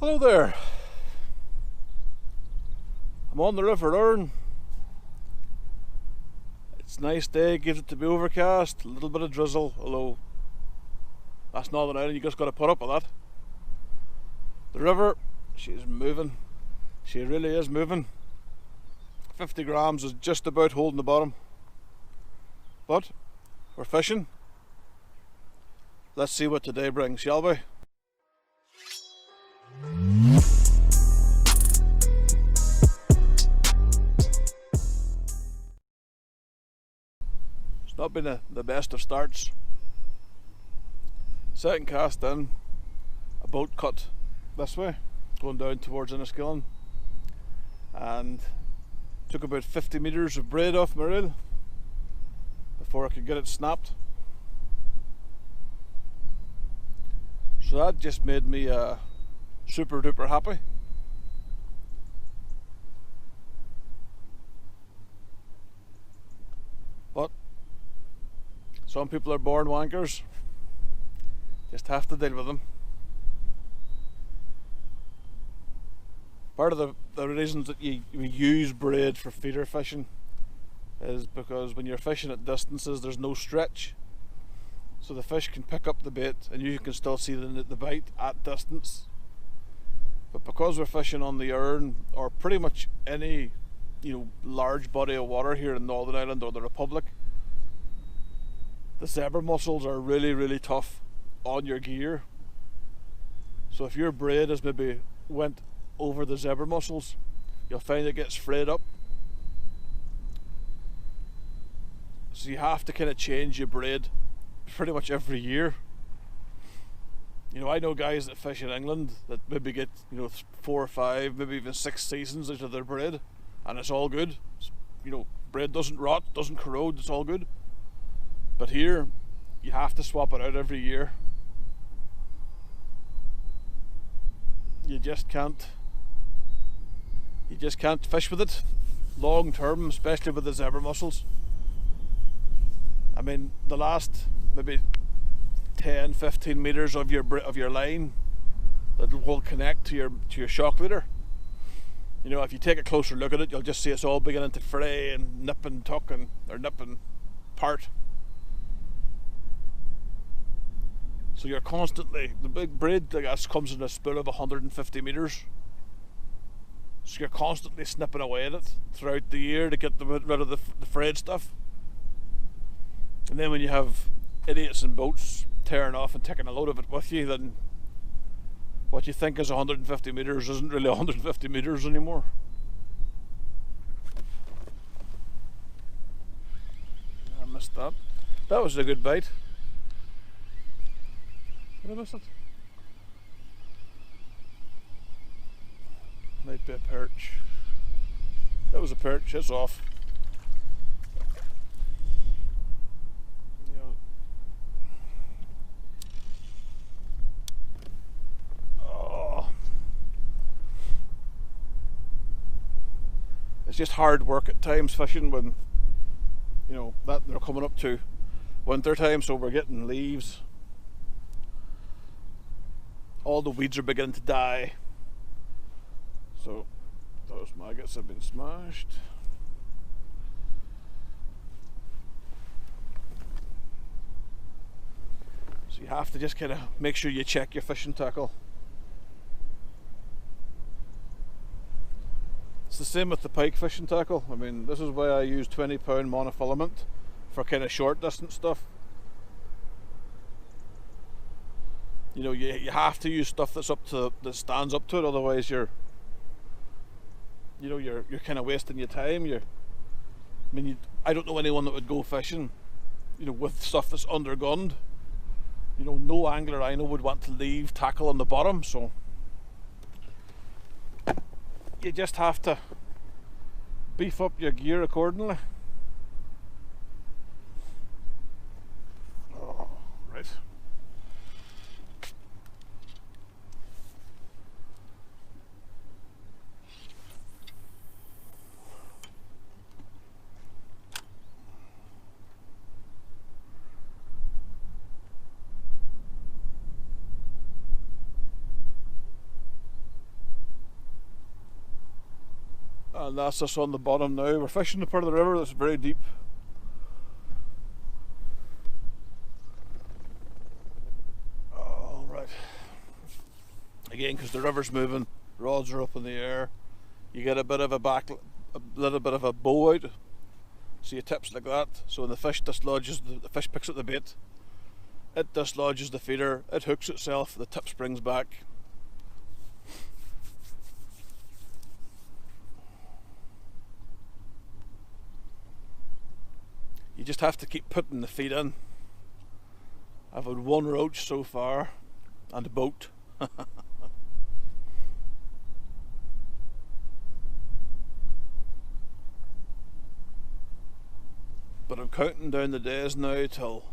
Hello there. I'm on the River Erne. It's a nice day, gives it to be overcast, a little bit of drizzle, although that's Northern Ireland, you just got to put up with that. The river, she's moving. She really is moving. 50 grams is just about holding the bottom. But we're fishing. Let's see what today brings, shall we? It's not been the best of starts. Second cast in, a boat cut this way, going down towards Enniskillen, and took about 50 metres of braid off my reel before I could get it snapped. So that just made me super duper happy. But some people are born wankers, just have to deal with them. Part of the reasons that we use braid for feeder fishing is because when you're fishing at distances there's no stretch, so the fish can pick up the bait and you can still see the bite at distance. But because we're fishing on the Erne, or pretty much any large body of water here in Northern Ireland or the Republic, the zebra mussels are really tough on your gear. So if your braid has maybe went over the zebra mussels, you'll find it gets frayed up. So you have to kind of change your braid pretty much every year. I know guys that fish in England that maybe get 4 or 5, maybe even 6 seasons out of their braid, and it's all good. Braid doesn't rot, doesn't corrode, it's all good. But here you have to swap it out every year. You just can't fish with it long term, especially with the zebra mussels. I mean, the last maybe 10-15 meters of your line that will connect to your shock leader, if you take a closer look at it, you'll just see it's all beginning to fray and nip and tuck or nip and part. So you're constantly, the big braid, I guess, comes in a spool of 150 meters. So you're constantly snipping away at it throughout the year to get rid of the frayed stuff. And then when you have idiots in boats tearing off and taking a load of it with you, then what you think is 150 meters isn't really 150 meters anymore. I missed that. That was a good bite. Did I miss it? Might be a perch. That was a perch, it's off. Oh. It's just hard work at times fishing when that they're coming up to winter time, so we're getting leaves. All the weeds are beginning to die. So those maggots have been smashed. So you have to just kind of make sure you check your fishing tackle. It's the same with the pike fishing tackle. I mean, this is why I use 20-pound monofilament for kind of short distance stuff. You have to use stuff that stands up to it, otherwise you're kind of wasting your time. I don't know anyone that would go fishing, with stuff that's undergunned. No angler I know would want to leave tackle on the bottom, so you just have to beef up your gear accordingly. Oh, right. and that's us on the bottom now. We're fishing the part of the river that's very deep. Alright. Again, because the river's moving, rods are up in the air, you get a little bit of a bow out, so it tips like that, so when the fish dislodges, the fish picks up the bait, it dislodges the feeder, it hooks itself, the tip springs back. You just have to keep putting the feed in. I've had one roach so far, and a boat. But I'm counting down the days now till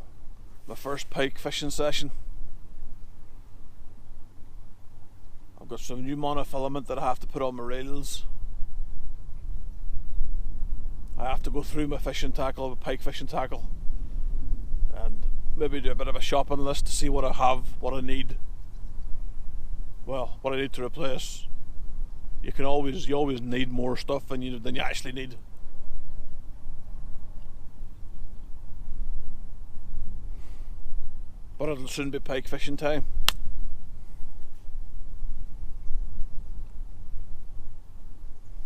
my first pike fishing session. I've got some new monofilament that I have to put on my reels. I have to go through my fishing tackle, my pike fishing tackle, and maybe do a bit of a shopping list to see what I have, what I need. Well, what I need to replace. You always need more stuff than you actually need. But it'll soon be pike fishing time.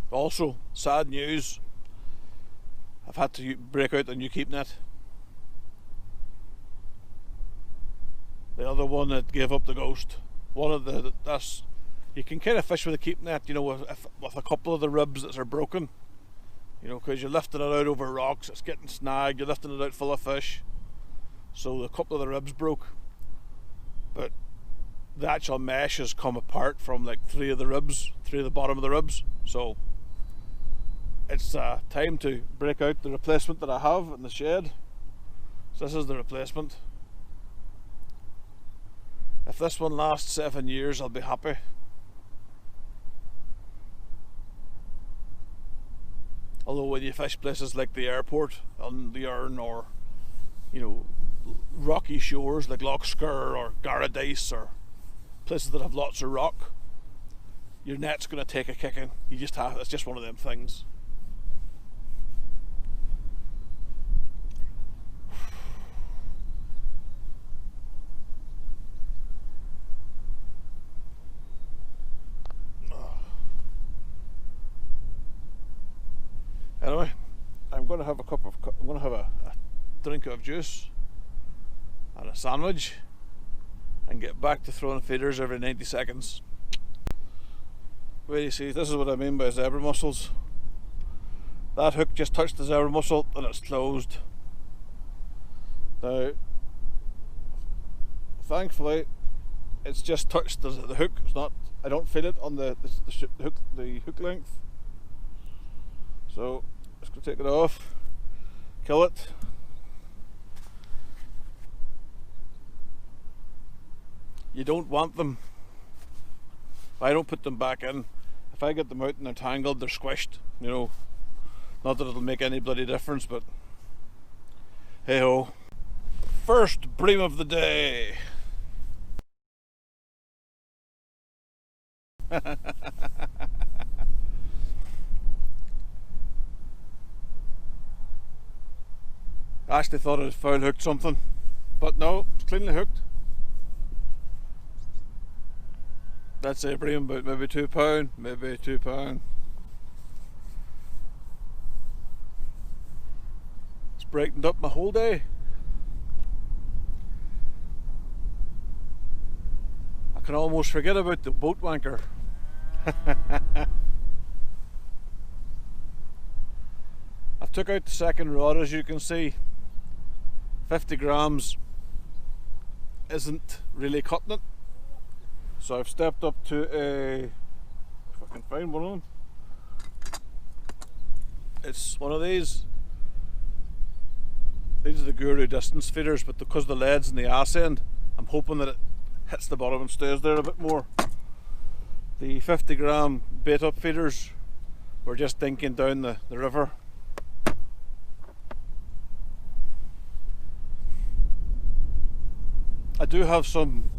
Also, sad news, I've had to break out the new keep net. The other one that gave up the ghost. You can kind of fish with a keep net, you know, with a couple of the ribs that are broken. You know, because you're lifting it out over rocks, it's getting snagged, you're lifting it out full of fish. So a couple of the ribs broke, but the actual mesh has come apart from like three of the bottom of the ribs. So it's time to break out the replacement that I have in the shed. So this is the replacement. If this one lasts 7 years, I'll be happy. Although when you fish places like the airport on the Erne, or you know, rocky shores like Loch Scar or Garradice, or places that have lots of rock, your net's going to take a kicking. It's just one of them things. Anyway, I'm going to have a drink of juice and a sandwich and get back to throwing feeders every 90 seconds. Well, you see, this is what I mean by zebra mussels. That hook just touched the zebra mussel and it's closed. Now, thankfully, it's just touched the hook. It's not. I don't feel it on the hook length. So just gonna take it off, kill it. You don't want them. I don't put them back in. If I get them out and they're tangled, they're squished, you know. Not that it'll make any bloody difference, but hey ho. First bream of the day. I actually thought I had foul hooked something, but no, it's cleanly hooked. That's a bream, about maybe £2, maybe £2. It's brightened up my whole day. I can almost forget about the boat wanker. I've took out the second rod, as you can see. 50 grams isn't really cutting it, so I've stepped up to a, if I can find one of them, it's one of these. These are the Guru distance feeders, but because the lead's in the ass end, I'm hoping that it hits the bottom and stays there a bit more. The 50 gram bait up feeders were just dinking down the river. I do have some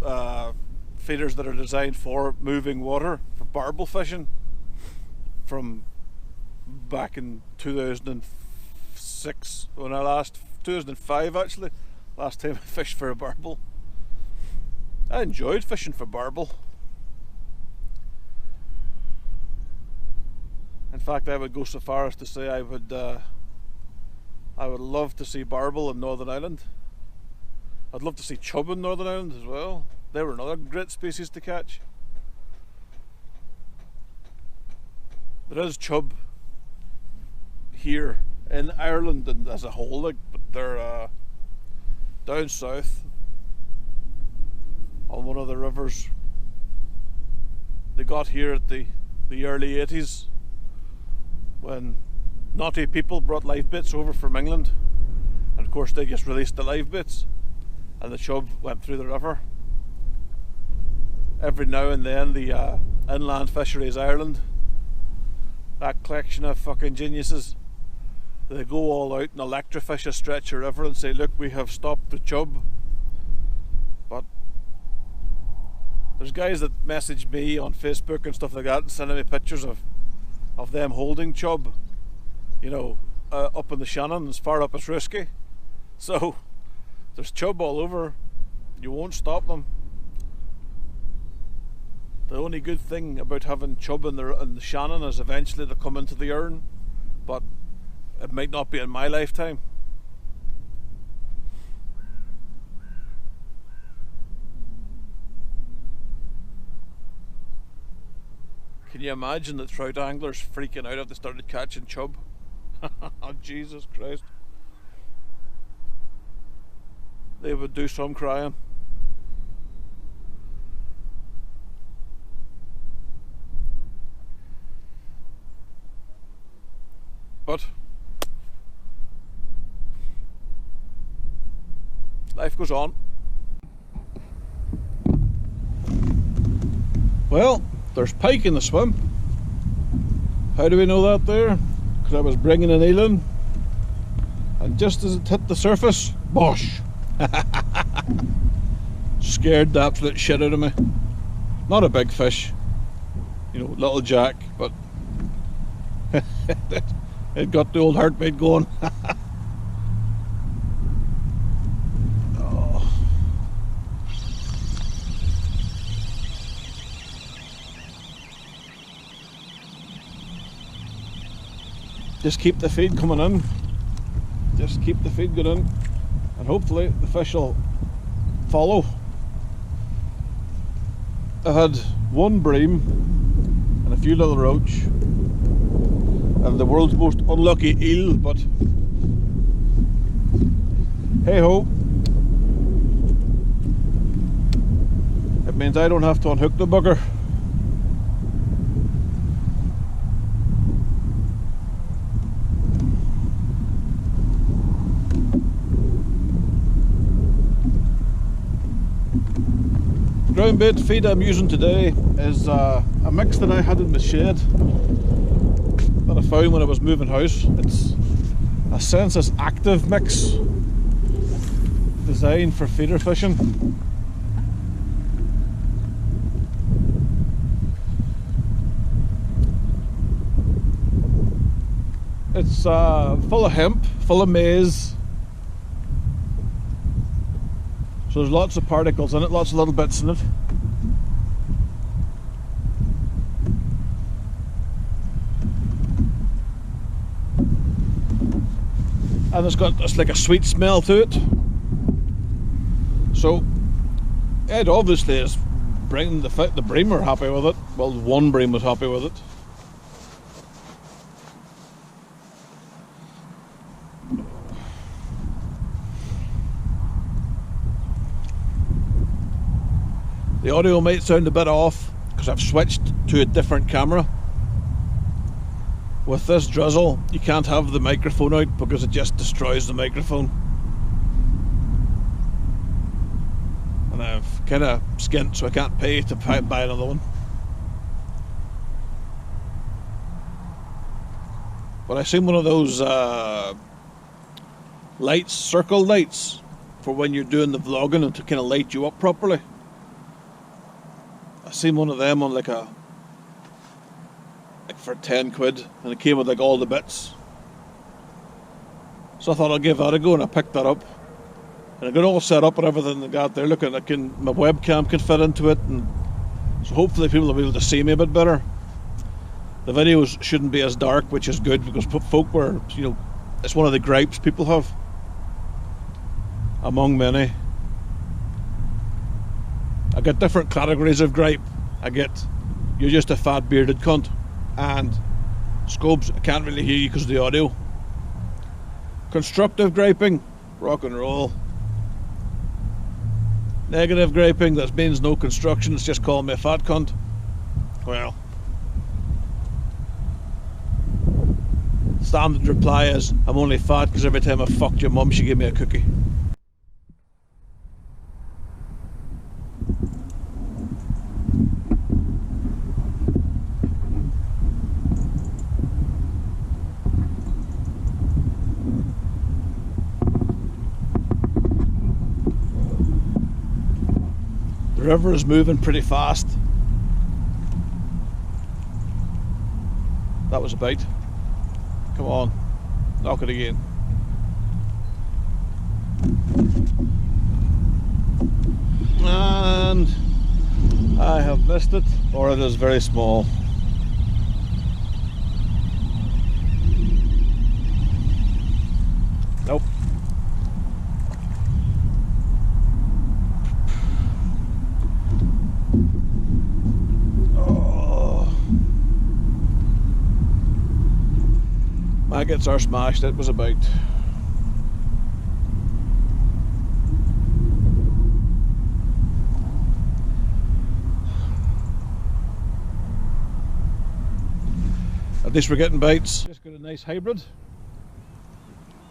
feeders that are designed for moving water, for barbel fishing, from back in 2006 when 2005 actually, last time I fished for a barbel. I enjoyed fishing for barbel. In fact, I would go so far as to say I would love to see barbel in Northern Ireland. I'd love to see chub in Northern Ireland as well. They were another great species to catch. There is chub here in Ireland and as a whole, like, but they're down south on one of the rivers. They got here at the early 80s when naughty people brought live baits over from England, and of course they just released the live baits and the chub went through the river. Every now and then the Inland Fisheries Ireland, that collection of fucking geniuses, they go all out and electrofish a stretch of river and say, look, we have stopped the chub. But there's guys that message me on Facebook and stuff like that and sending me pictures of them holding chub, you know, up in the Shannon, as far up as risky. So there's chub all over, you won't stop them. The only good thing about having chub in the Shannon is eventually they'll come into the Erne, but it might not be in my lifetime. Can you imagine the trout anglers freaking out if they started catching chub? Oh, Jesus Christ. They would do some crying. But life goes on. Well, there's pike in the swim. How do we know that there? Because I was bringing an eel in, and just as it hit the surface, bosh! Scared the absolute shit out of me. Not a big fish, you know, little jack, but it got the old heartbeat going. Oh. Just keep the feed coming in. Just keep the feed going in, and hopefully the fish will follow. I had one bream and a few little roach and the world's most unlucky eel, but hey ho, it means I don't have to unhook the bugger. Groundbait feed I'm using today is a mix that I had in the shed that I found when I was moving house. It's a Sensas Active mix designed for feeder fishing. It's full of hemp, full of maize. So there's lots of particles in it, lots of little bits in it. And it's got just like a sweet smell to it. So Ed obviously is bringing the bream were happy with it. Well, one bream was happy with it. The audio might sound a bit off because I've switched to a different camera. With this drizzle, you can't have the microphone out because it just destroys the microphone. And I've kind of skint, so I can't pay to buy another one. But I seen one of those lights, circle lights, for when you're doing the vlogging and to kind of light you up properly. I seen one of them on like a like for 10 quid, and it came with like all the bits. So I thought I'll give that a go, and I picked that up. And I got all set up and everything I got there. Looking, my webcam can fit into it, and so hopefully people will be able to see me a bit better. The videos shouldn't be as dark, which is good, because folk were, you know, it's one of the gripes people have, among many. I get different categories of gripe. I get, you're just a fat bearded cunt, and Scopes, I can't really hear you because of the audio. Constructive griping, rock and roll. Negative griping, that means no construction, it's just calling me a fat cunt. Well, standard reply is, I'm only fat because every time I fucked your mum she gave me a cookie. The river is moving pretty fast. That was a bite. Come on, knock it again. And I have missed it, or it is very small. Nope. Maggots are smashed, it was about. At least we're getting bites. Just got a nice hybrid.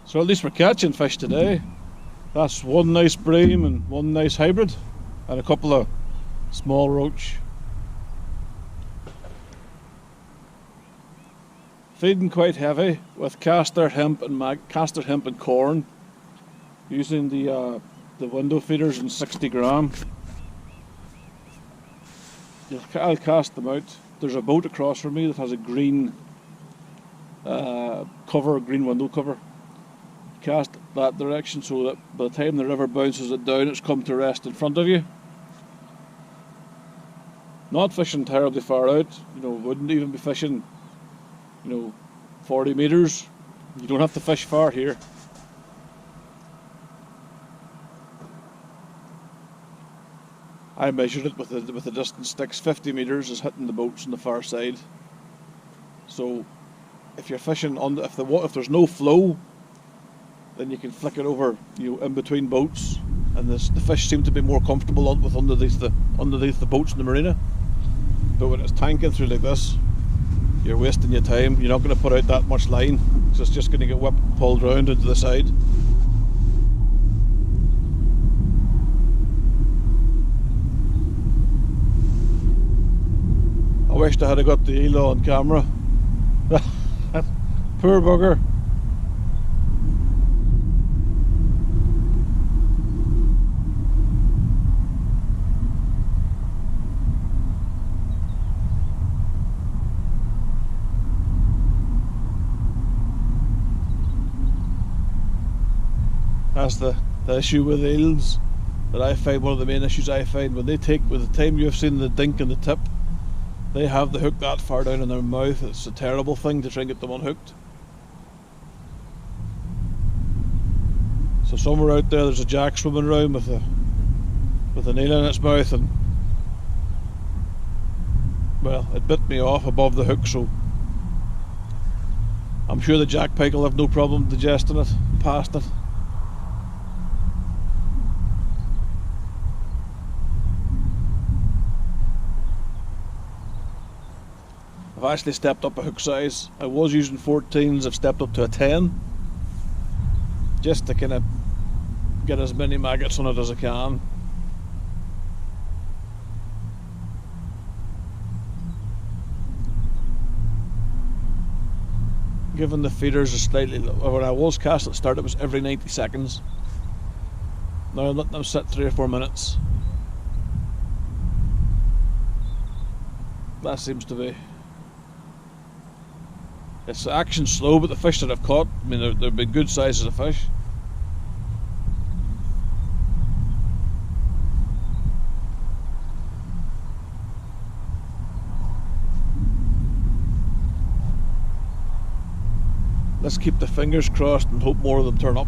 So at least we're catching fish today. That's one nice bream and one nice hybrid, and a couple of small roach. Feeding quite heavy with castor, hemp and corn, using the window feeders in 60 gram. I'll cast them out. There's a boat across from me that has a green cover, green window cover. Cast that direction so that by the time the river bounces it down, it's come to rest in front of you. Not fishing terribly far out, you know, wouldn't even be fishing, you know, 40 meters. You don't have to fish far here. I measured it with the distance sticks. 50 meters is hitting the boats on the far side. So if you're fishing on if there's no flow, then you can flick it over, you know, in between boats, and the fish seem to be more comfortable underneath the boats in the marina. But when it's tanking through like this, you're wasting your time. You're not going to put out that much line, so it's just going to get pulled round into the side. I wished I had got the eel on camera. Poor bugger. That's the issue with eels that I find. One of the main issues I find, when they take, with the time you've seen the dink and the tip, they have the hook that far down in their mouth. It's a terrible thing to try and get them unhooked. So somewhere out there's a jack swimming around with an eel in its mouth, and well, it bit me off above the hook, so I'm sure the jack pike will have no problem digesting it and past it. I've actually stepped up a hook size. I was using 14s, I've stepped up to a 10, just to kind of get as many maggots on it as I can. Given the feeders are slightly low, when I was cast at the start it was every 90 seconds. Now I'm letting them sit 3 or 4 minutes. That seems to be It's action slow, but the fish that I've caught, I mean, they've been good sizes of fish. Let's keep the fingers crossed and hope more of them turn up.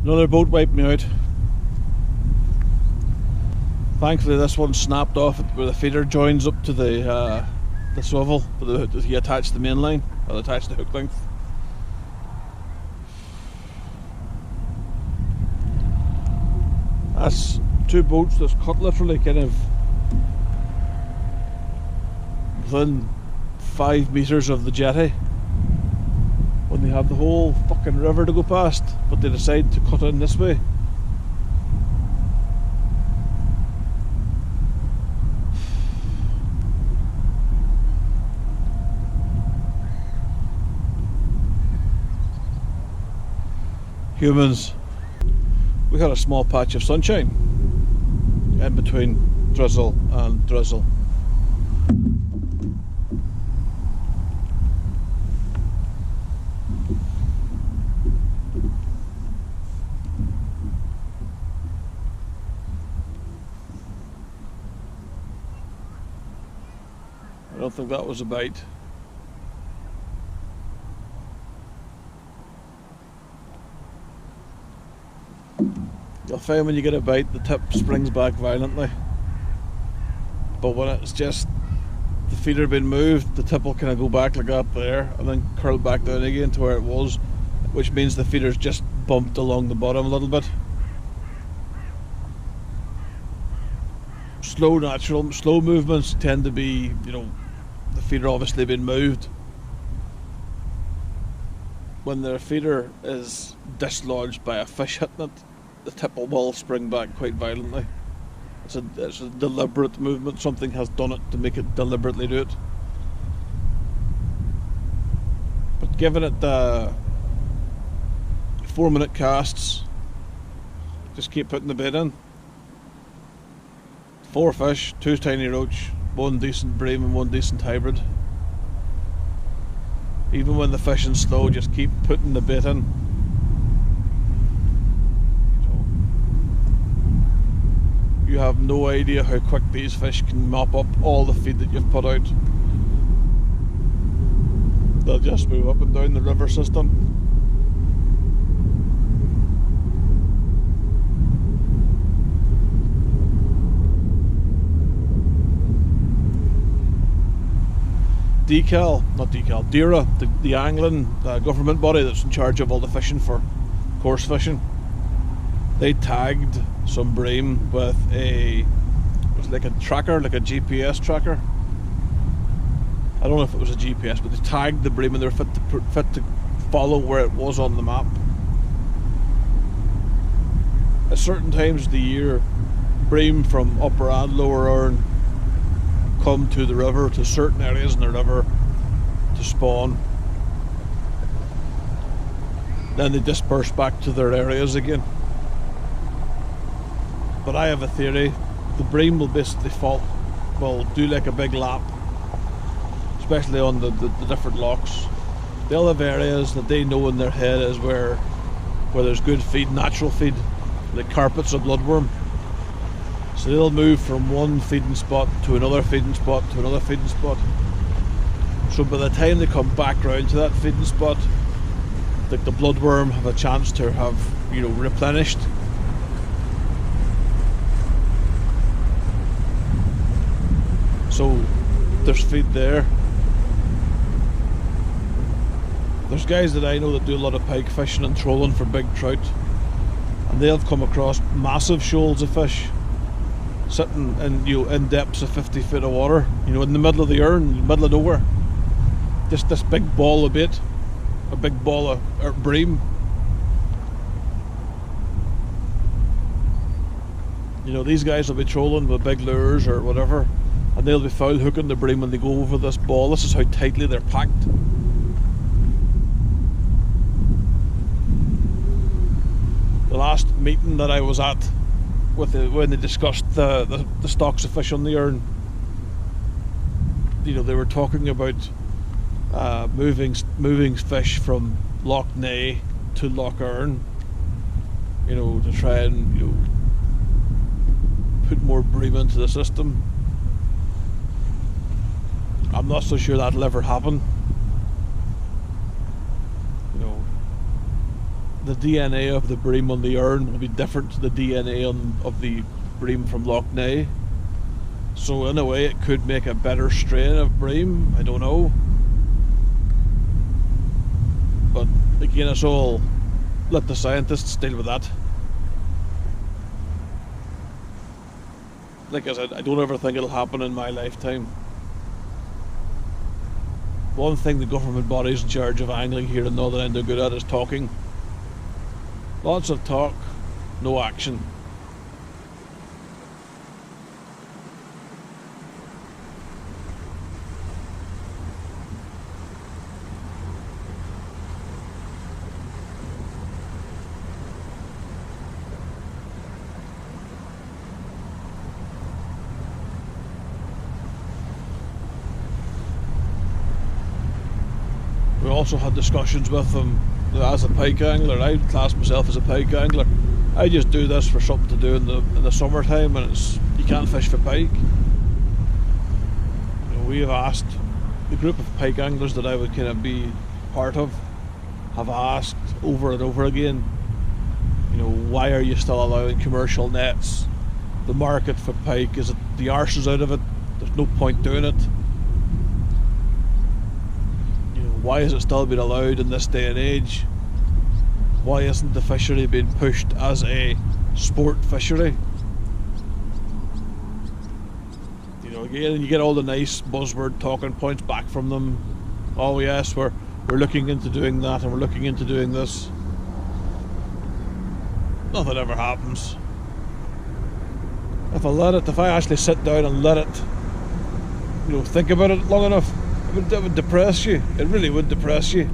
Another boat wiped me out. Thankfully this one snapped off where the feeder joins up to the swivel, but you attach the main line, or attach the hook length. That's two boats that's cut literally kind of within 5 meters of the jetty, when they have the whole fucking river to go past, but they decide to cut in this way. Humans. We had a small patch of sunshine in between drizzle and drizzle. I don't think that was a bite. You'll find when you get a bite, the tip springs back violently. But when it's just the feeder being moved, the tip will kind of go back like that there, and then curl back down again to where it was, which means the feeder's just bumped along the bottom a little bit. Slow movements tend to be, you know, the feeder obviously being moved. When the feeder is dislodged by a fish hitting it, the tip will spring back quite violently. It's a deliberate movement. Something has done it to make it deliberately do it. But giving it 4-minute casts, just keep putting the bait in. 4 fish, 2 tiny roach, 1 decent bream and 1 decent hybrid. Even when the fishing's slow, just keep putting the bait in. You have no idea how quick these fish can mop up all the feed that you've put out. They'll just move up and down the river system. DERA, the angling government body that's in charge of all the fishing for coarse fishing, they tagged some bream with it was like a tracker, like a GPS tracker. I don't know if it was a GPS, but they tagged the bream and they were fit to follow where it was on the map. At certain times of the year, bream from Upper and Lower Erne come to the river, to certain areas in the river to spawn. Then they disperse back to their areas again. But I have a theory. The bream will basically will do like a big lap, especially on the different locks. They'll have areas that they know in their head is where there's good feed, natural feed, like carpets of bloodworm. So they'll move from one feeding spot to another feeding spot to another feeding spot. So by the time they come back round to that feeding spot, the bloodworm have a chance to have, you know, replenished. So there's feed there. There's guys that I know that do a lot of pike fishing and trolling for big trout, and they'll come across massive shoals of fish sitting in, you know, in depths of 50 feet of water, you know, in the middle of the Erne, in the middle of nowhere. Just this big ball of bait, a big ball of bream. You know, these guys will be trolling with big lures or whatever, and they'll be foul hooking the bream when they go over this ball. This is how tightly they're packed. The last meeting that I was at when they discussed the stocks of fish on the Erne, you know, they were talking about moving fish from Loch Ness to Loch Erne, you know, to try and, you know, put more bream into the system. I'm not so sure that'll ever happen. You know, the DNA of the bream on the Erne will be different to the DNA of the bream from Loch Ness. So in a way it could make a better strain of bream, I don't know. But again, it's all, let the scientists deal with that. Like I said, I don't ever think it'll happen in my lifetime. One thing the government bodies in charge of angling here in Northern Ireland are good at is talking. Lots of talk, no action. We also had discussions with them. As a pike angler, I class myself as a pike angler. I just do this for something to do in the summertime, and you can't fish for pike. You know, we have asked, the group of pike anglers that I would kind of be part of have asked over and over again, you know, why are you still allowing commercial nets? The market for pike, is it the arse is out of it? There's no point doing it. Why is it still being allowed in this day and age? Why isn't the fishery being pushed as a sport fishery? You know, again, you get all the nice buzzword talking points back from them. Oh yes, we're looking into doing that, and we're looking into doing this. Nothing ever happens. If I actually sit down and let it, you know, think about it long enough, it would depress you. It really would depress you.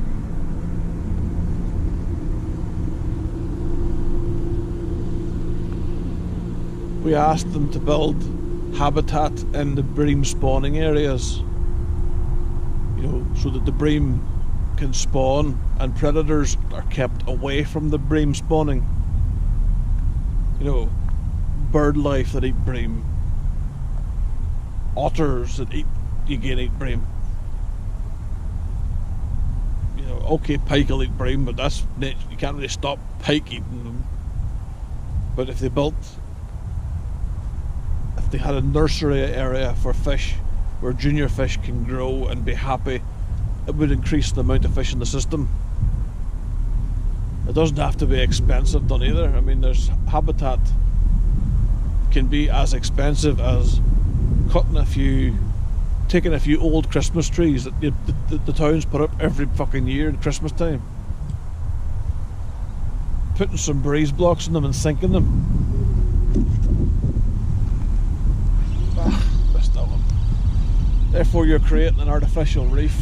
We asked them to build habitat in the bream spawning areas, you know, so that the bream can spawn and predators are kept away from the bream spawning. You know, bird life that eat bream, otters that eat bream. Okay, pike will eat bream, but that's nature. You can't really stop pike eating them. But if they had a nursery area for fish where junior fish can grow and be happy, it would increase the amount of fish in the system. It doesn't have to be expensive done either. I mean, there's habitat can be as expensive as taking a few old Christmas trees that the towns put up every fucking year at Christmas time, putting some breeze blocks in them and sinking them. Missed that one. Therefore you're creating an artificial reef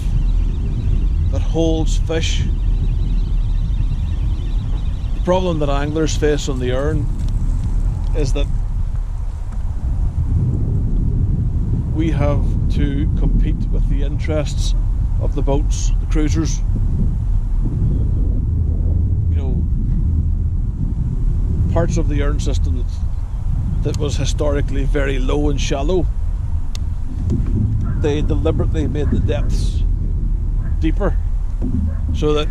that holds fish. The problem that anglers face on the Erne is that we have to compete with the interests of the boats, the cruisers. You know, parts of the Erne system that was historically very low and shallow, they deliberately made the depths deeper so that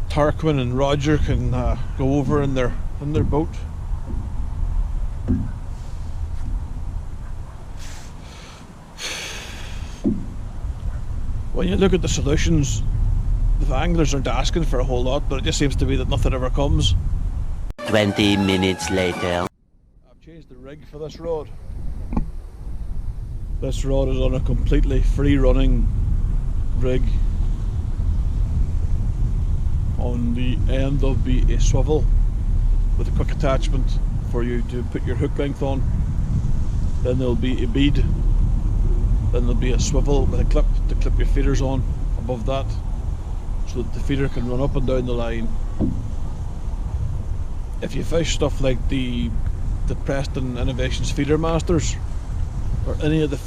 Tarquin and Roger can go over in their boat. When you look at the solutions, the anglers aren't asking for a whole lot, but it just seems to be that nothing ever comes. 20 minutes later. I've changed the rig for this rod. This rod is on a completely free running rig. On the end there'll be a swivel with a quick attachment for you to put your hook length on. Then there'll be a bead. Then there'll be a swivel with a clip to clip your feeders on above that, so that the feeder can run up and down the line. If you fish stuff like the Preston Innovations Feeder Masters, or any of the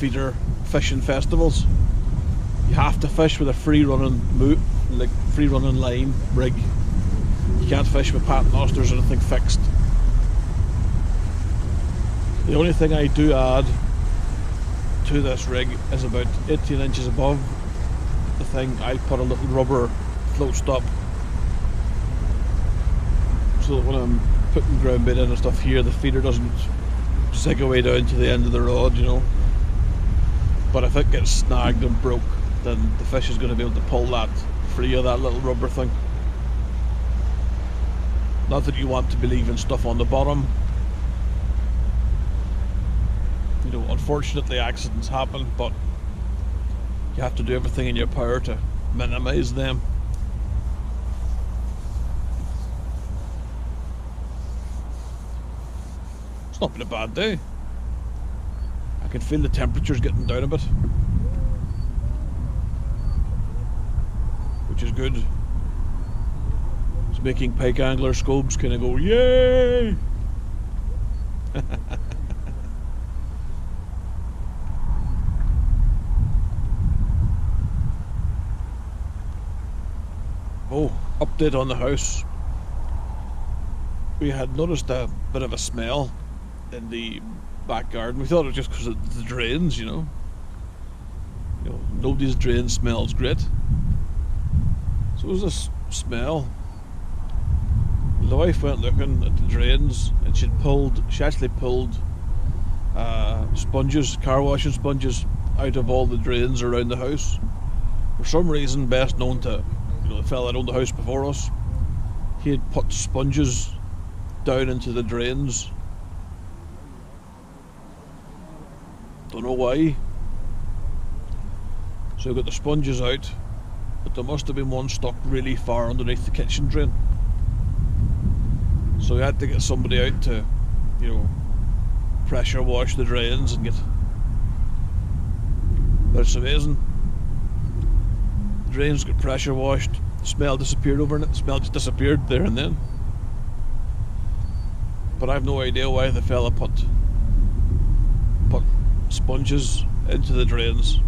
fishing festivals, you have to fish with a free running line rig. You can't fish with paternosters or anything fixed. The only thing I do add to this rig is about 18 inches above the thing, I put a little rubber float stop, so that when I'm putting ground bait in and stuff here, the feeder doesn't zig away down to the end of the rod, you know. But if it gets snagged and broke, then the fish is going to be able to pull that free of that little rubber thing. Not that you want to be leaving stuff on the bottom. You know, unfortunately accidents happen, but you have to do everything in your power to minimise them. It's not been a bad day. I can feel the temperatures getting down a bit, which is good. It's making pike angler scopes kind of go, yay! Oh, update on the house. We had noticed a bit of a smell in the back garden. We thought it was just because of the drains, you know. Nobody's drain smells great. So it was this smell. The wife went looking at the drains, and she actually pulled sponges, car washing sponges, out of all the drains around the house. For some reason, best known to the fella that owned the house before us, he had put sponges down into the drains. Don't know why. So we got the sponges out, but there must have been one stuck really far underneath the kitchen drain. So we had to get somebody out to, pressure wash the drains and get. But it's amazing. The drains got pressure washed, the smell disappeared overnight, the smell just disappeared there and then. But I have no idea why the fella put sponges into the drains.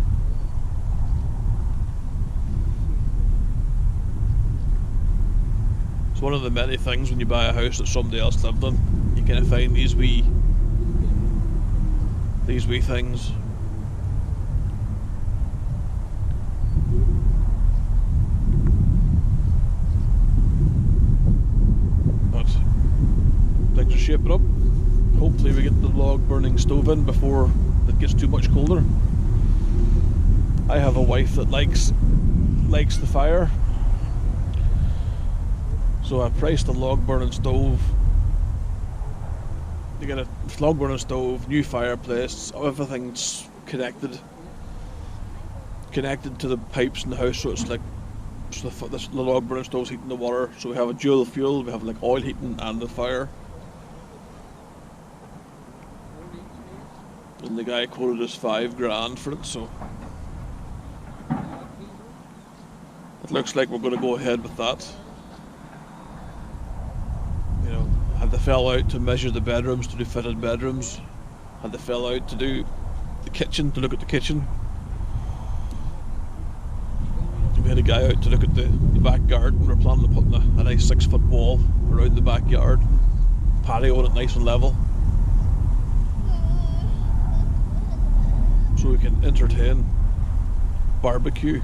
It's one of the many things when you buy a house that somebody else lived in. You kind of find these wee things. But things are shaping up. Hopefully we get the log burning stove in before it gets too much colder. I have a wife that likes the fire, so I priced a log burning stove. You get a log burning stove, new fireplace, everything's connected to the pipes in the house, so it's like the log burning stove's heating the water. So we have a dual fuel, we have like oil heating and the fire. And the guy quoted us $5,000 for it, so it looks like we're going to go ahead with that. Had the fella out to measure the bedrooms, to do fitted bedrooms. Had the fella out to do the kitchen, to look at the kitchen. We had a guy out to look at the back garden. We're planning to put a nice 6-foot wall around the backyard, patio on it nice and level, so we can entertain, barbecue,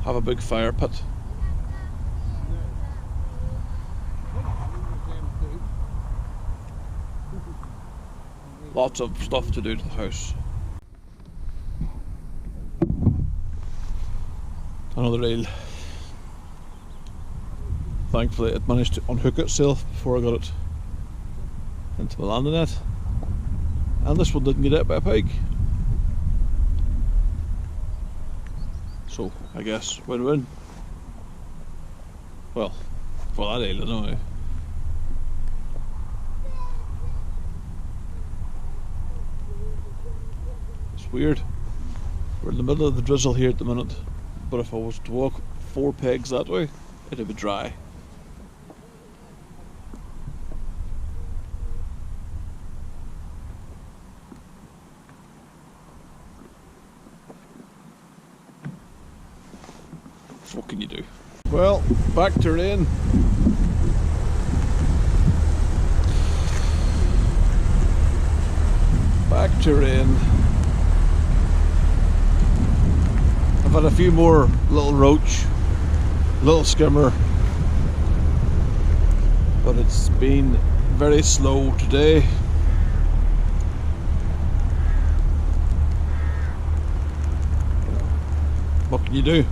have a big fire pit. Lots of stuff to do to the house. Another reel. Thankfully it managed to unhook itself before I got it into my landing net. And this one didn't get hit by a pike. So I guess win-win. Well, for that reel anyway. Weird. We're in the middle of the drizzle here at the minute, but if I was to walk 4 pegs that way, it'd be dry. what can you do? Well, back to rain. Back to rain. I've had a few more little roach, little skimmer, but it's been very slow today. What can you do?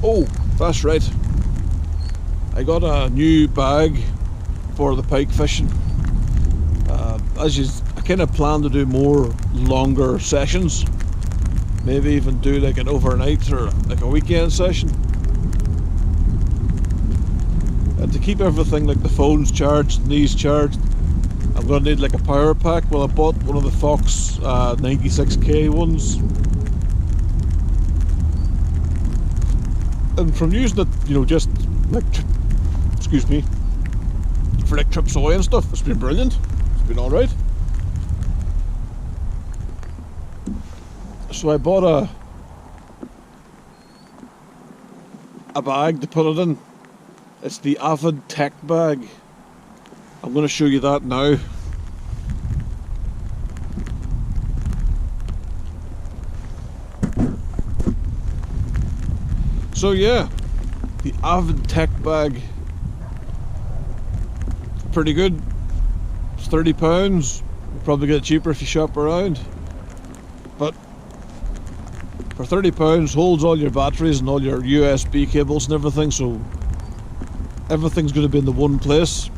Oh, that's right. I got a new bag for the pike fishing. I kind of plan to do more longer sessions. Maybe even do like an overnight or like a weekend session. And to keep everything, like the phones charged and these charged, I'm going to need like a power pack. Well, I bought one of the Fox 96K ones. And from using it, you know, just like, excuse me, for like trips away and stuff, it's been brilliant. It's been alright. So I bought a bag to put it in. It's the Avid tech bag. I'm going to show you that now. So yeah, the Avid tech bag, pretty good. It's £30. You'll probably get it cheaper if you shop around, but for £30 holds all your batteries and all your USB cables and everything, so everything's going to be in the one place.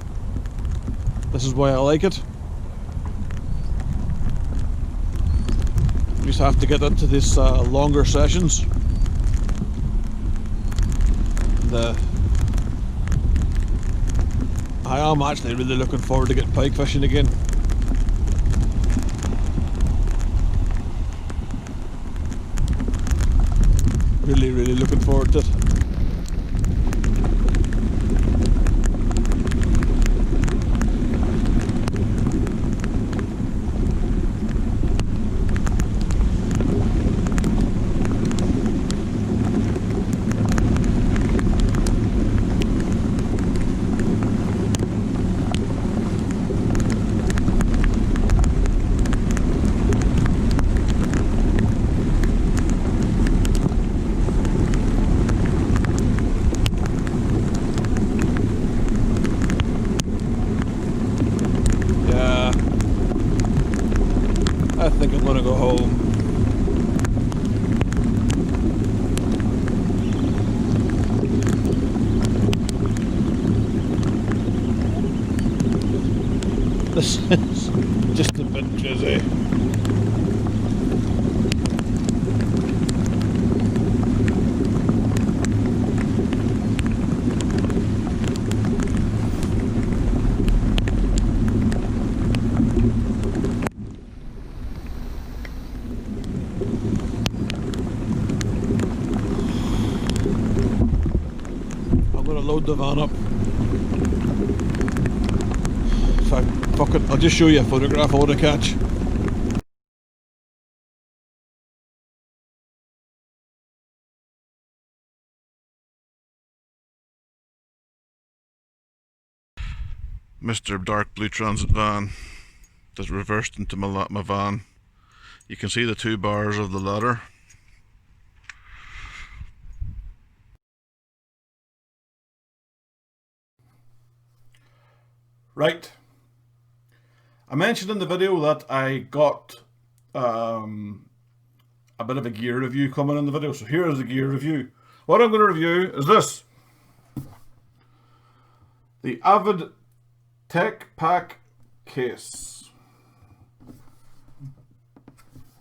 This is why I like it. You just have to get into these longer sessions. I am actually really looking forward to getting pike fishing again. Really looking forward to it. I think I'm gonna go home. This is just a bit jizzy. Load the van up. In fact, fuck it, I'll just show you a photograph of what I catch. Mr. Dark Blue Transit van just reversed into my van. You can see the two bars of the ladder. Right, I mentioned in the video that I got a bit of a gear review coming in the video, so here is the gear review. What I'm going to review is this. The Avid Tech Pack Case.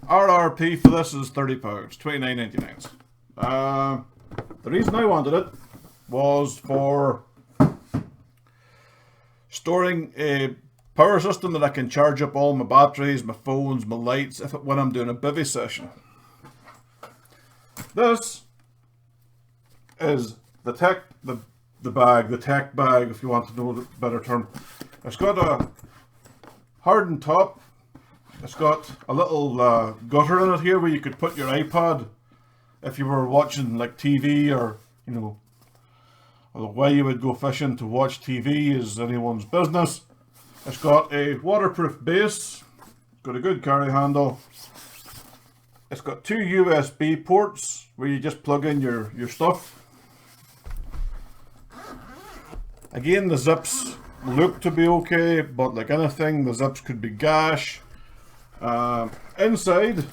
RRP for this is £30, $29.99. The reason I wanted it was for storing a power system that I can charge up all my batteries, my phones, my lights when I'm doing a bivvy session. This is the tech bag, the tech bag, if you want to know the better term. It's got a hardened top. It's got a little gutter in it here where you could put your iPad if you were watching like TV, or you know, the way you would go fishing to watch TV is anyone's business. It's got a waterproof base, got a good carry handle. It's got two USB ports where you just plug in your stuff. Again, the zips look to be okay, but like anything, the zips could be gash. Inside,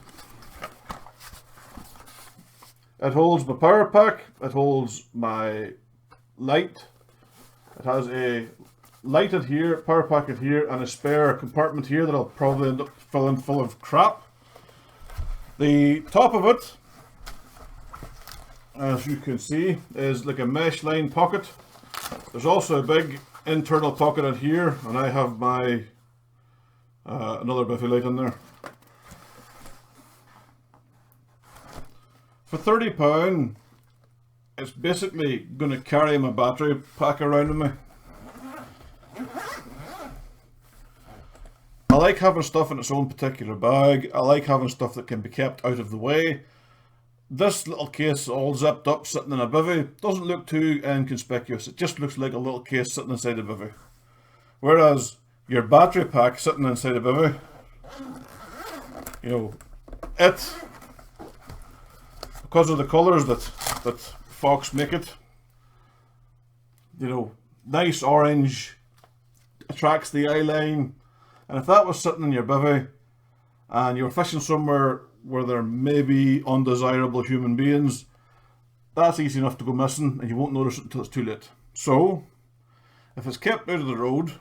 it holds my power pack, it holds my light, it has a light in here, power pack in here, and a spare compartment here that I'll probably end up filling full of crap. The top of it, as you can see, is like a mesh line pocket. There's also a big internal pocket in here, and I have my another biffy light in there. For £30, it's basically going to carry my battery pack around with me. I like having stuff in its own particular bag. I like having stuff that can be kept out of the way. This little case all zipped up sitting in a bivvy doesn't look too inconspicuous. It just looks like a little case sitting inside a bivvy. Whereas your battery pack sitting inside a bivvy, you know, it, because of the colours that Fox make it, you know, nice orange, attracts the eye line. And if that was sitting in your bivvy and you were fishing somewhere where there may be undesirable human beings, that's easy enough to go missing and you won't notice it until it's too late. So, if it's kept out of the road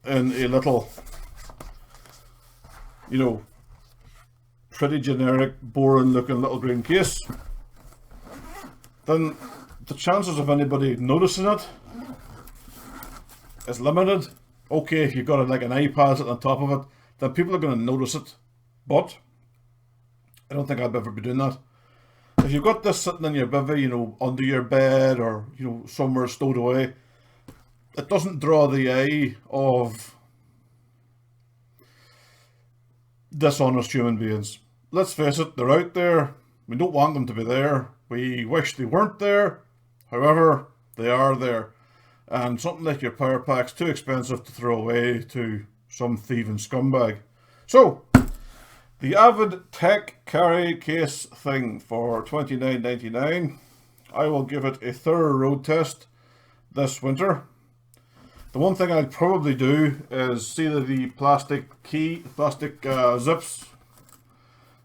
in a little, you know, pretty generic, boring looking little green case, then the chances of anybody noticing it is limited. Okay, if you've got like an iPad on top of it, then people are going to notice it, but I don't think I'd ever be doing that. If you've got this sitting in your bivvy, you know, under your bed or, you know, somewhere stowed away, it doesn't draw the eye of dishonest human beings. Let's face it, they're out there. We don't want them to be there. We wish they weren't there. However, they are there. And something like your power pack's too expensive to throw away to some thieving scumbag. So, the Avid Tech Carry Case thing for $29.99. I will give it a thorough road test this winter. The one thing I'd probably do is see that the plastic zips,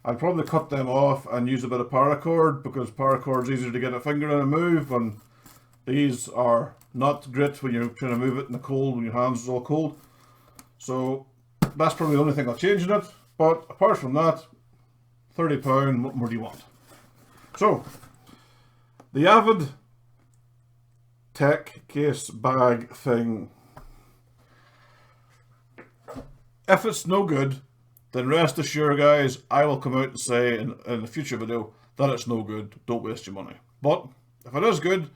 I'd probably cut them off and use a bit of paracord, because paracord's easier to get a finger in and move, and these are not great when you're trying to move it in the cold when your hands are all cold. So that's probably the only thing I'll change in it. But apart from that, £30, what more do you want? So, the Avid Tech Case Bag thing. If it's no good, then rest assured guys, I will come out and say in a future video that it's no good, don't waste your money. But if it is good,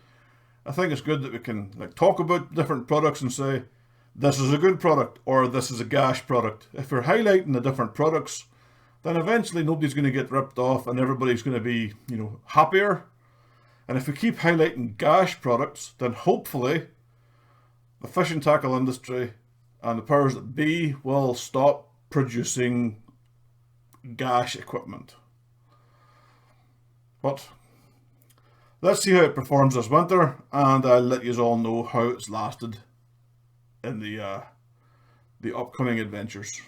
I think it's good that we can like talk about different products and say, this is a good product or this is a gash product. If we're highlighting the different products, then eventually nobody's going to get ripped off and everybody's going to be, you know, happier. And if we keep highlighting gash products, then hopefully the fishing tackle industry and the powers that be will stop producing gash equipment. But let's see how it performs this winter, and I'll let you all know how it's lasted in the upcoming adventures.